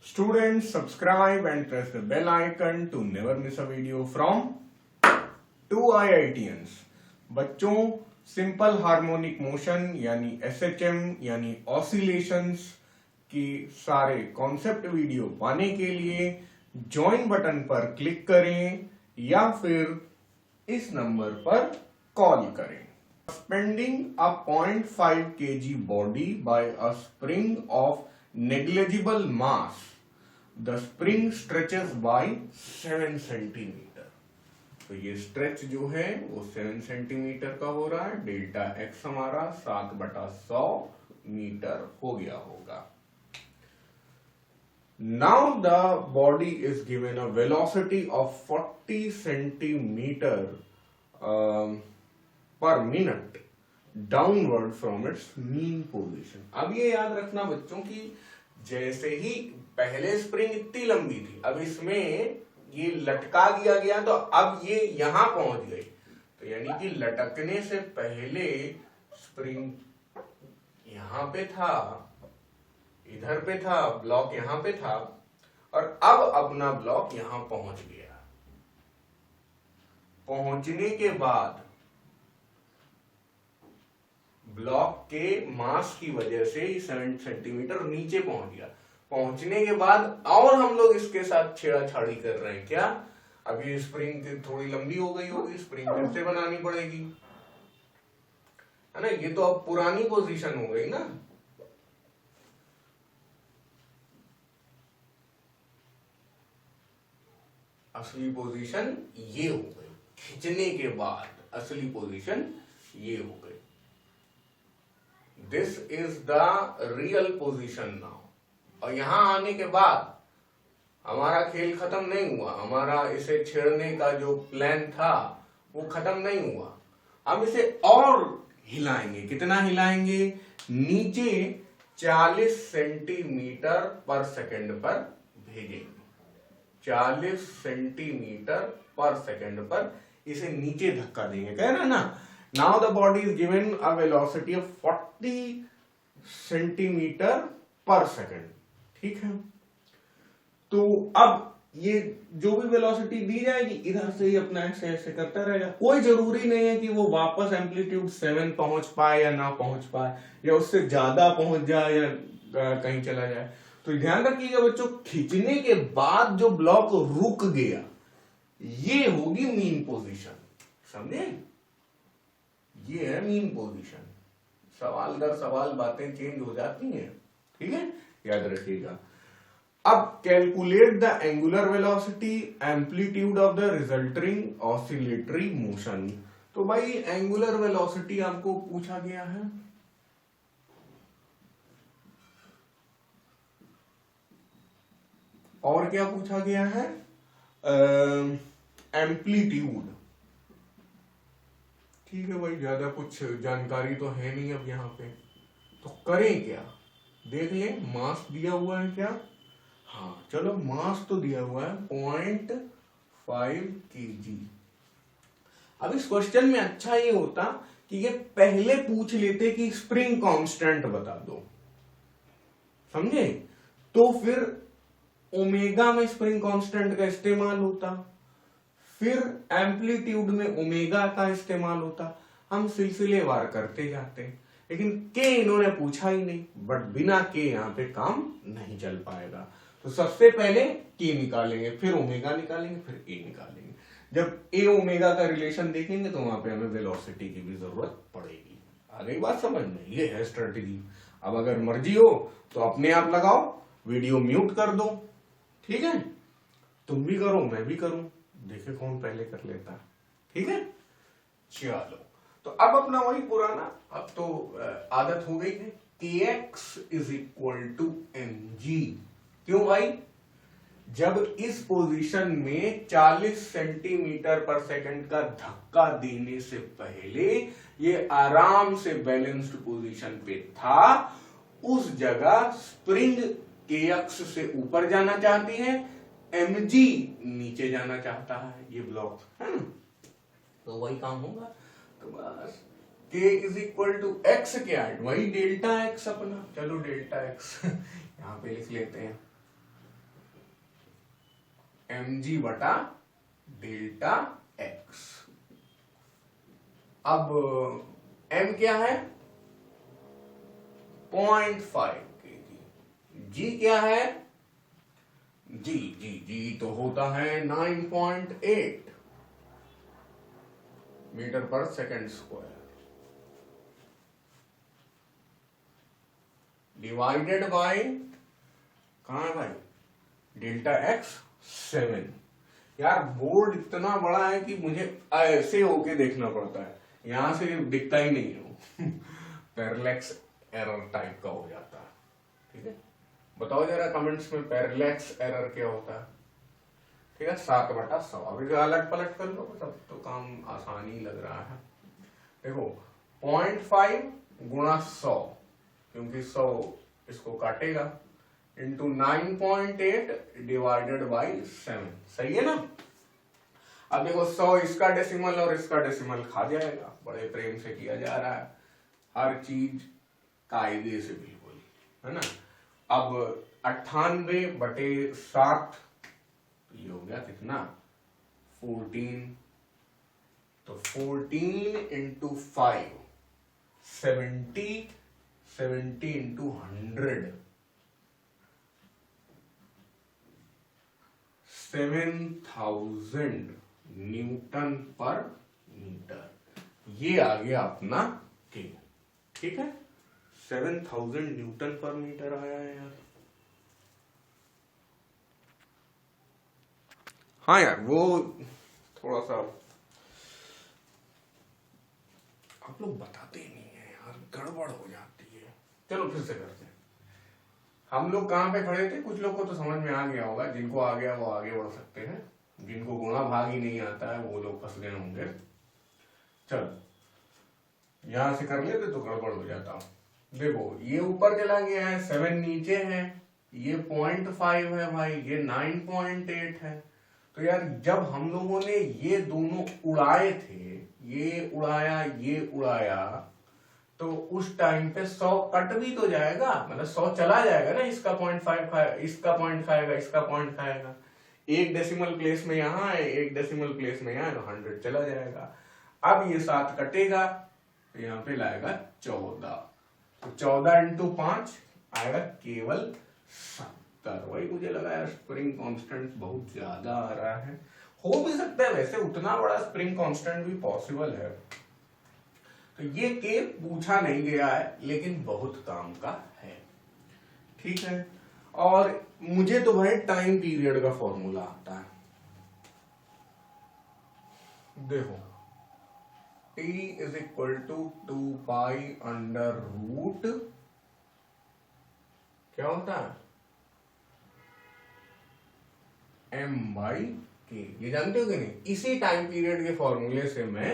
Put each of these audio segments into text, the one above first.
Students, subscribe and press the bell icon to never miss a video from 2 IITians. बच्चों, simple harmonic motion यानी SHM यानी oscillations की सारे concept video पाने के लिए ज्वाइन बटन पर क्लिक करें या फिर इस नंबर पर कॉल करें. Suspending a 0.5 kg body by a spring of negligible mass, the spring stretches by 7 centimetre. तो ये स्ट्रेच जो है वो 7 सेंटीमीटर का हो रहा है. डेल्टा एक्स हमारा 7/100 मीटर हो गया होगा. Now the body is given a velocity of 40 centimeter per minute downward from its mean position. अब ये याद रखना बच्चों की जैसे ही पहले स्प्रिंग इतनी लंबी थी, अब इसमें ये लटका दिया गया तो अब ये यहां पहुंच गई. तो यानी कि लटकने से पहले स्प्रिंग यहां पे था, इधर पे था, ब्लॉक यहां पे था और अब अपना ब्लॉक यहां पहुंच गया. पहुंचने के बाद ब्लॉक के मास की वजह से 7 सेंटीमीटर नीचे पहुंच गया. पहुंचने के बाद और हम लोग इसके साथ छेड़ाछाड़ी कर रहे हैं. क्या अभी स्प्रिंग थोड़ी लंबी हो गई होगी, स्प्रिंग फिर से बनानी पड़ेगी, है ना. ये तो अब पुरानी पोजीशन हो गई ना. असली पोजीशन ये हो गई. खींचने के बाद असली पोजीशन ये हो गई. This is the real position now. और यहां आने के बाद हमारा खेल खत्म नहीं हुआ. हमारा इसे छेड़ने का जो प्लान था वो खत्म नहीं हुआ. हम इसे और हिलाएंगे. कितना हिलाएंगे? नीचे 40 सेंटीमीटर पर सेकंड पर भेजेंगे. 40 सेंटीमीटर पर सेकंड पर इसे नीचे धक्का देंगे. कह रहा ना. Now the body is given a velocity of 40 centimetre पर सेकंड. ठीक है. तो अब ये जो भी वेलोसिटी दी जाएगी इधर से ही अपना ऐसे ऐसे करता रहेगा. कोई जरूरी नहीं है कि वो वापस एम्पलीट्यूड 7 पहुंच पाए या ना पहुंच पाए, या उससे ज्यादा पहुंच जाए या कहीं चला जाए. तो ध्यान रखिएगा बच्चों, खींचने के बाद जो ब्लॉक रुक गया ये होगी मीन पोजीशन. समझे? ये है मीन पोजीशन. सवाल दर सवाल बातें चेंज हो जाती हैं. ठीक है, याद रखिएगा. अब calculate the angular velocity amplitude of the resulting oscillatory motion. तो भाई एंगुलर वेलोसिटी आपको पूछा गया है. और क्या पूछा गया है? एम्पलीट्यूड. ठीक है भाई, ज्यादा कुछ जानकारी तो है नहीं अब यहाँ पे. तो करें क्या? देख ले, मास दिया हुआ है क्या? हाँ चलो, मास तो दिया हुआ है 0.5 kg. अब इस क्वेश्चन में अच्छा ये होता कि ये पहले पूछ लेते कि स्प्रिंग कांस्टेंट बता दो. समझे? तो फिर ओमेगा में स्प्रिंग कांस्टेंट का इस्तेमाल होता, फिर एम्पलीट्यूड में ओमेगा का इस्तेमाल होता. हम सिलसिलेवार करते जाते. लेकिन के इन्होंने पूछा ही नहीं. बट बिना के यहां पे काम नहीं चल पाएगा. तो सबसे पहले के निकालेंगे, फिर ओमेगा निकालेंगे, फिर ए निकालेंगे. जब ए ओमेगा का रिलेशन देखेंगे तो वहां पे हमें वेलोसिटी की भी जरूरत पड़ेगी. आ गई बात समझ में? ये है स्ट्रेटेजी. अब अगर मर्जी हो तो अपने आप लगाओ, वीडियो म्यूट कर दो. ठीक है, तुम भी करो, मैं भी करूं, देखे कौन पहले कर लेता. ठीक है, चलो. तो अब अपना वही पुराना, अब तो आदत हो गई है. kx is equal to mg. क्यों भाई? जब इस पोजीशन में 40 सेंटीमीटर पर सेकंड का धक्का देने से पहले ये आराम से बैलेंस्ड पोजीशन पे था, उस जगह स्प्रिंग kx से ऊपर जाना चाहती है, mg नीचे जाना चाहता है. ये ब्लॉक है ना. तो वही काम होगा. तो बस k is equal to x क्या है? वही डेल्टा x अपना. चलो डेल्टा x यहां पे लिख लेते हैं. mg बटा डेल्टा x। अब m क्या है 0.5 kg, g क्या है जी तो होता है 9.8 मीटर पर सेकंड स्क्वायर डिवाइडेड बाय कहां है भाई डेल्टा एक्स 7। यार बोर्ड इतना बड़ा है कि मुझे ऐसे होके देखना पड़ता है, यहां से दिखता ही नहीं है पैरेलैक्स एरर टाइप का हो जाता है। ठीक है, बताओ जरा कमेंट्स में पैरेलैक्स एरर क्या होता है। ठीक है, 7/100। अभी अलग पलट कर लो, तब तो काम आसानी लग रहा है। देखो 0.5 गुणा 100, क्योंकि 100 इसको काटेगा, इंटू 9.8 डिवाइडेड बाई 7। सही है ना। अब देखो 100 इसका डेसिमल और इसका डेसिमल खा जाएगा, बड़े प्रेम से किया जा रहा है हर चीज कायदे से, बिल्कुल है ना। अब 98/7 ये हो गया कितना 14, तो 14 इंटू 5 70 इंटू 100 7000 न्यूटन पर मीटर, ये आ गया अपना के। ठीक है, 7000 न्यूटन पर मीटर आया है यार। हाँ यार, वो थोड़ा सा आप लोग बताते नहीं है यार, गड़बड़ हो जाती है। चलो फिर से करते हैं। हम लोग कहाँ पे खड़े थे, कुछ लोग को तो समझ में आ गया होगा, जिनको आ गया वो आगे बढ़ सकते हैं, जिनको गुणा भाग ही नहीं आता है वो लोग फंस गए होंगे। चलो यहां से कर लेते तो गड़बड़ हो जाता। देखो ये ऊपर चला गया है, 7 नीचे है, ये 0.5 है भाई, ये 9.8 है। तो यार जब हम लोगों ने ये दोनों उड़ाए थे, ये उड़ाया, तो उस टाइम पे 100 कट भी तो जाएगा, मतलब 100 चला जाएगा ना, इसका 0.5 इसका 0.5 खाएगा, इसका 0.5 खाएगा, एक डेसिमल प्लेस में यहां है, एक डेसिमल प्लेस में यहां, तो 100 चला जाएगा। अब ये 7 कटेगा तो यहां पे लाएगा 14, तो 14 इंटू 5 आएगा केवल 70। वही मुझे लगा यार स्प्रिंग कांस्टेंट बहुत ज्यादा आ रहा है। हो भी सकता है वैसे, उतना बड़ा स्प्रिंग कांस्टेंट भी पॉसिबल है। तो ये के पूछा नहीं गया है, लेकिन बहुत काम का है। ठीक है, और मुझे तो भाई टाइम पीरियड का फॉर्मूला आता है। देखो t is equal to 2 pi under root क्या होता है m बाई के, ये जानते हो कि नहीं। इसी टाइम पीरियड के फॉर्मूले से मैं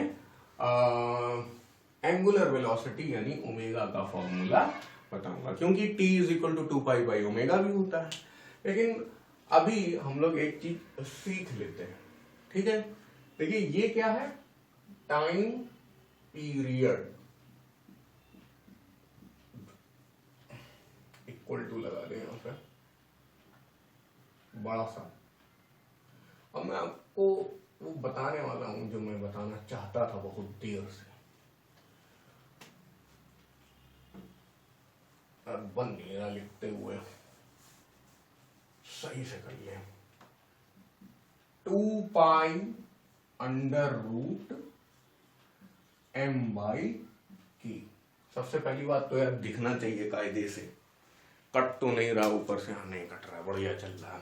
एंगुलर वेलोसिटी यानी ओमेगा का फॉर्मूला बताऊंगा, क्योंकि t is equal to 2 pi by omega भी होता है। लेकिन अभी हम लोग एक चीज सीख लेते हैं। ठीक है, देखिए ये क्या है, टाइम पीरियड इक्वल टू लगा दें यहां पे बड़ा सा। अब मैं आपको वो बताने वाला हूं जो मैं बताना चाहता था बहुत देर से, बन नहीं रहा लिखते हुए, सही से कर ले। 2 pi under root m by की। सबसे पहली बात तो यार दिखना चाहिए कायदे से, कट तो नहीं रहा ऊपर से, हाँ नहीं कट रहा, बढ़िया चल रहा है।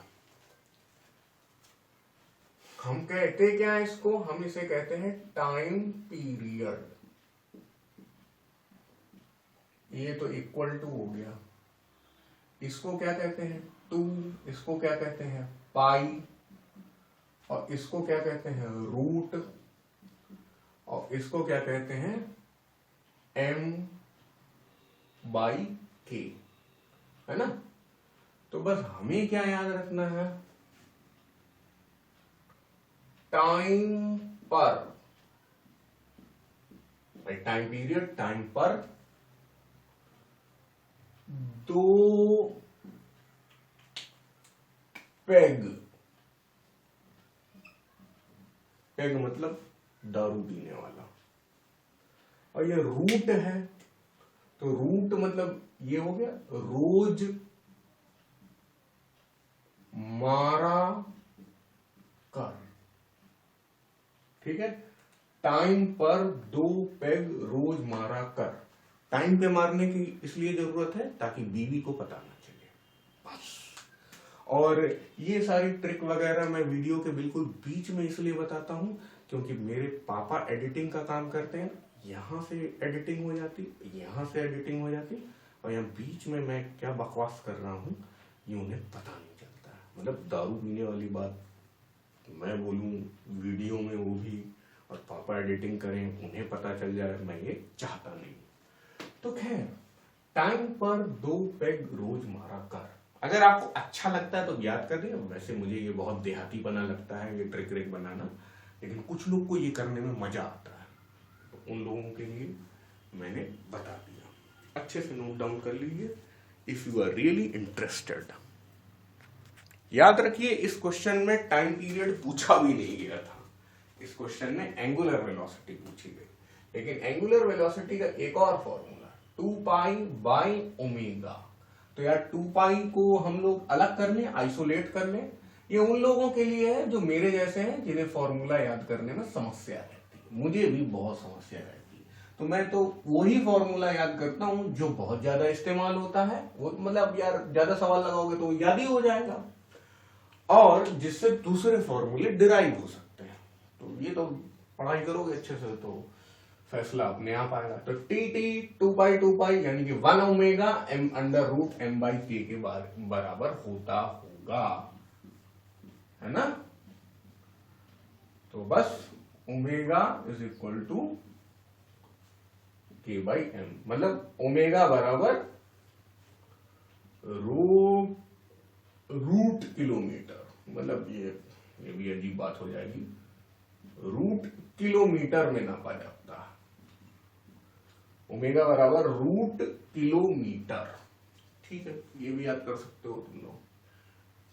हम कहते क्या है इसको, हम इसे कहते हैं टाइम पीरियड। ये तो इक्वल टू हो गया, इसको क्या कहते हैं 2, इसको क्या कहते हैं पाई, और इसको क्या कहते हैं रूट, और इसको क्या कहते हैं m बाई के, है ना। तो बस हमें क्या याद रखना है, टाइम पर, टाइम पीरियड, टाइम पर 2 पेग पैग मतलब दारू पीने वाला, और ये रूट है तो रूट मतलब ये हो गया रोज मारा कर, ठीक है। टाइम पर 2 पैग रोज मारा कर, टाइम पे मारने की इसलिए जरूरत है ताकि बीवी को पता ना चले, बस। और ये सारी ट्रिक वगैरह मैं वीडियो के बिल्कुल बीच में इसलिए बताता हूं क्योंकि मेरे पापा एडिटिंग का काम करते हैं, यहां से एडिटिंग हो जाती, यहां से एडिटिंग हो जाती, और यहाँ बीच में मैं क्या बकवास कर रहा हूं ये उन्हें पता नहीं चलता है। मतलब दारू पीने वाली बात मैं बोलूं वीडियो में, वो भी, और पापा एडिटिंग करें उन्हें पता चल जाए, मैं ये चाहता नहीं। तो खैर, टाइम पर 2 पैग रोज मारा कर, अगर आपको अच्छा लगता है तो याद कर दिया। वैसे मुझे ये बहुत देहाती बना लगता है ये ट्रिक व्रिक बनाना, लेकिन कुछ लोग को ये करने में मजा आता है, तो उन लोगों के लिए मैंने बता दिया। अच्छे से नोट डाउन कर लीजिए if you are really interested. याद रखिए इस क्वेश्चन में टाइम पीरियड पूछा भी नहीं गया था, इस क्वेश्चन में एंगुलर वेलोसिटी पूछी गई, लेकिन एंगुलर वेलोसिटी का एक और फॉर्मूला 2 पाई बाई ओमेगा। तो यार 2 पाई को हम लोग अलग कर लें, आइसोलेट कर लें। ये उन लोगों के लिए है जो मेरे जैसे हैं, जिन्हें फॉर्मूला याद करने में समस्या रहती है, मुझे भी बहुत समस्या रहती है। तो मैं तो वही फॉर्मूला याद करता हूं जो बहुत ज्यादा इस्तेमाल होता है, वो मतलब यार ज्यादा सवाल लगाओगे तो याद ही हो जाएगा, और जिससे दूसरे फॉर्मूले डिराइव हो सकते हैं। तो ये तो पढ़ाई करोगे अच्छे से तो फैसला अपने आप आएगा। तो टी 2 पाई यानी कि 1 omega m under root m by k के बराबर होता होगा, है ना। तो बस omega is equal to k by m, मतलब ओमेगा बराबर रूट किलोमीटर, मतलब ये भी अजीब बात हो जाएगी, रूट किलोमीटर में नापा जाता है। ओमेगा बराबर रूट किलोमीटर, ठीक है, ये भी याद कर सकते हो तुम लोग।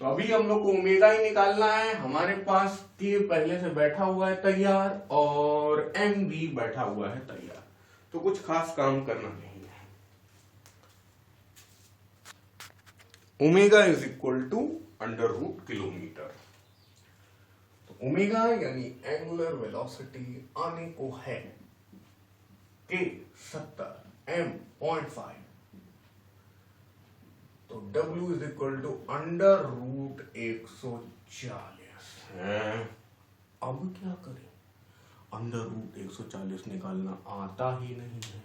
तो अभी हम लोग को ओमेगा ही निकालना है, हमारे पास के पहले से बैठा हुआ है तैयार, और एम भी बैठा हुआ है तैयार, तो कुछ खास काम करना नहीं है। Omega is equal to under root kilometre. तो ओमेगा यानी एंगुलर वेलोसिटी आने को है के 70 m 0.5, तो W is equal to under root 140 है। अब क्या करें, अंडर रूट 140 निकालना आता ही नहीं है,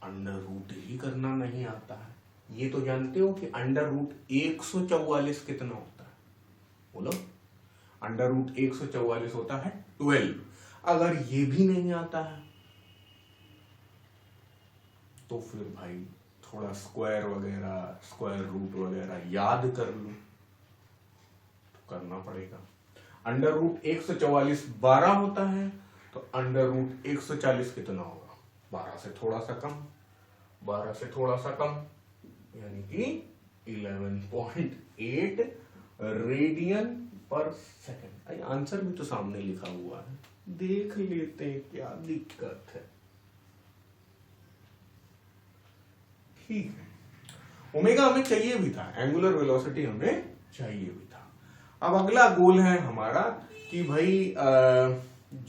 अंडर रूट ही करना नहीं आता है। ये तो जानते हो कि अंडर रूट 144 कितना होता है, बोलो। अंडर रूट 144 होता है 12। अगर ये भी नहीं आता है तो फिर भाई थोड़ा स्क्वायर वगैरह, स्क्वायर रूट वगैरह याद कर लो, तो करना पड़ेगा। अंडर रूट 144 12 होता है, तो अंडर रूट 140 कितना होगा, 12 से थोड़ा सा कम, 12 से थोड़ा सा कम, यानी कि 11.8 रेडियन पर सेकेंड। आंसर भी तो सामने लिखा हुआ है, देख लेते हैं क्या दिक्कत है। ठीक है, ओमेगा हमें चाहिए भी था, एंगुलर वेलोसिटी हमें चाहिए भी था। अब अगला गोल है हमारा कि भाई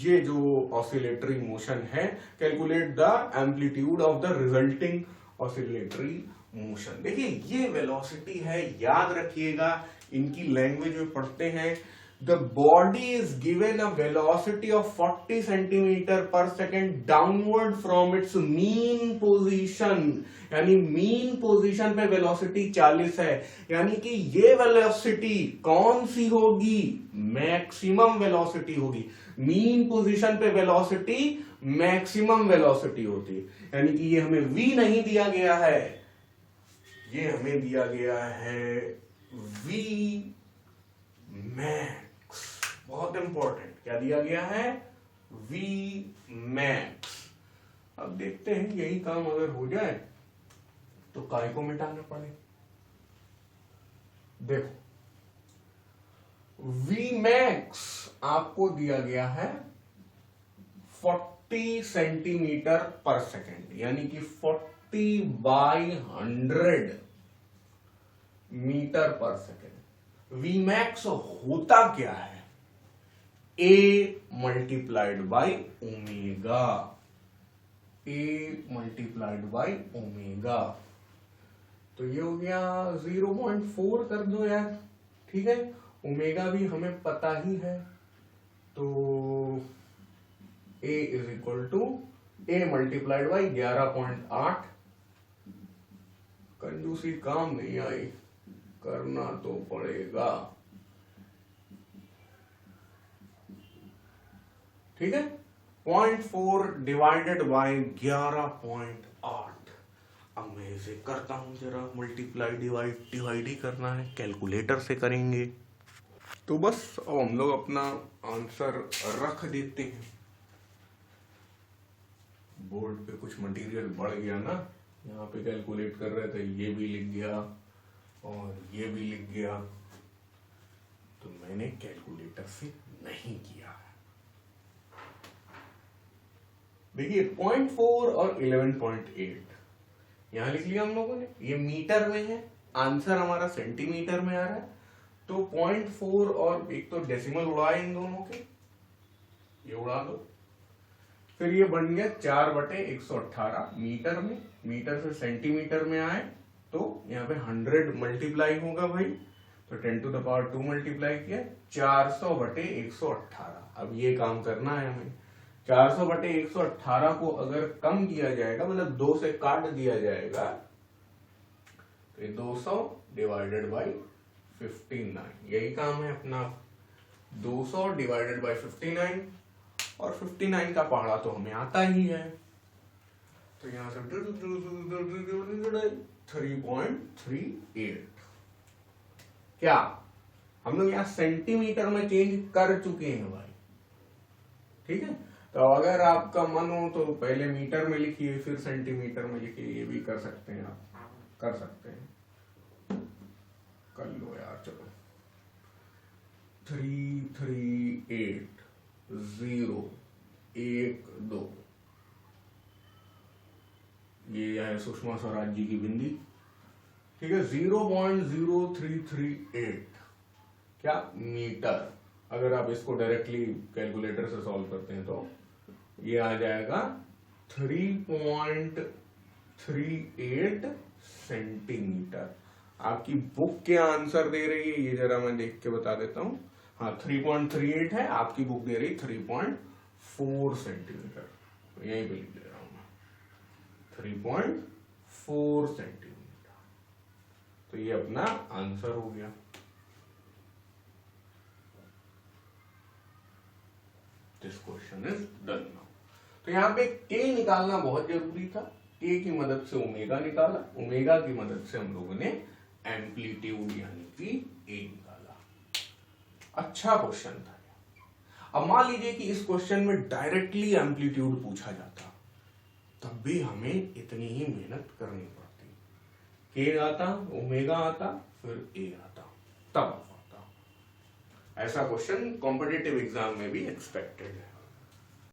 ये जो ऑसिलेटरी मोशन है, calculate the amplitude of the resulting oscillatory motion. देखिए ये वेलोसिटी है, याद रखिएगा, इनकी लैंग्वेज में पढ़ते हैं। The body is given a velocity of 40 centimetre per second downward from its mean position, यानी मीन पोजीशन पे वेलोसिटी 40 है, यानी कि ये वेलोसिटी कौन सी होगी, मैक्सिमम वेलोसिटी होगी। मीन पोजीशन पे वेलोसिटी मैक्सिमम वेलोसिटी होती है, यानी कि ये हमें v नहीं दिया गया है, ये हमें दिया गया है v मैक्स। बहुत इंपॉर्टेंट, क्या दिया गया है, v मैक्स। अब देखते हैं यही काम अगर हो जाए तो काय को मिटाना पड़े। देखो v मैक्स आपको दिया गया है 40 सेंटीमीटर पर सेकेंड, यानी कि 40/100 मीटर पर सेकेंड। Vmax होता क्या है? A multiplied by omega, A multiplied by omega. तो ये हो गया 0.4 कर दो यार, ठीक है। ओमेगा भी हमें पता ही है, तो A is equal to A multiplied by 11.8। कंजूसी काम नहीं आई, करना तो पड़ेगा, ठीक है। 0.4 डिवाइडेड बाई 11.8। अब मैं इसे करता हूं जरा, मल्टीप्लाई डिवाइड ही करना है, कैलकुलेटर से करेंगे। तो बस अब हम लोग अपना आंसर रख देते हैं। बोर्ड पे कुछ मटेरियल बढ़ गया ना, यहाँ पे कैलकुलेट कर रहे थे, ये भी लिख गया और ये भी लिख गया, तो मैंने कैलकुलेटर से नहीं किया है। देखिए 0.4 और 11.8 यहां लिख लिया हम लोगों ने, ये मीटर में है, आंसर हमारा सेंटीमीटर में आ रहा है। तो 0.4 और एक तो डेसिमल उड़ाए इन दोनों के, ये उड़ा दो, फिर ये बन गया 4/118 मीटर में, मीटर से सेंटीमीटर में आए तो यहाँ पे 100 मल्टीप्लाई होगा भाई, तो 10⁻² मल्टीप्लाई किया 400/118। अब ये काम करना है हमें, 400/118 को अगर कम किया जाएगा, मतलब 2 से काट दिया जाएगा, तो 200 डिवाइडेड बाई 59, यही काम है अपना। 200 डिवाइडेड बाई 59, और 59 का पहाड़ा तो हमें आता ही है, तो यहां से 3.38। क्या हम लोग यहाँ सेंटीमीटर में चेंज कर चुके हैं भाई, ठीक है। तो अगर आपका मन हो तो पहले मीटर में लिखिए, फिर सेंटीमीटर में लिखिए, ये भी कर सकते हैं, आप कर सकते हैं, कर लो यार, चलो। 338.012, ये है सुषमा स्वराज जी की बिंदी, ठीक है। 0.0338 क्या मीटर। अगर आप इसको डायरेक्टली कैलकुलेटर से सॉल्व करते हैं तो ये आ जाएगा 3.38 सेंटीमीटर। आपकी बुक क्या आंसर दे रही है ये जरा मैं देख के बता देता हूं। हाँ 3.38 है, आपकी बुक दे रही 3.4 सेंटीमीटर, तो यहीं पे लिख दे रहा हूं मैं 3.4 सेंटीमीटर। तो ये अपना आंसर हो गया। This question is done now. तो यहाँ पे के निकालना बहुत जरूरी था, के की मदद से ओमेगा निकाला, ओमेगा की मदद से हम लोगों ने एम्पलीट्यूड यानी कि ए निकाला। अच्छा क्वेश्चन था। अब मान लीजिए कि इस क्वेश्चन में डायरेक्टली एम्पलीट्यूड पूछा जाता, तब भी हमें इतनी ही मेहनत करनी पड़ती। के आता, ओमेगा आता, फिर ए आता, तब आता। ऐसा क्वेश्चन कॉम्पिटिटिव एग्जाम में भी एक्सपेक्टेड है।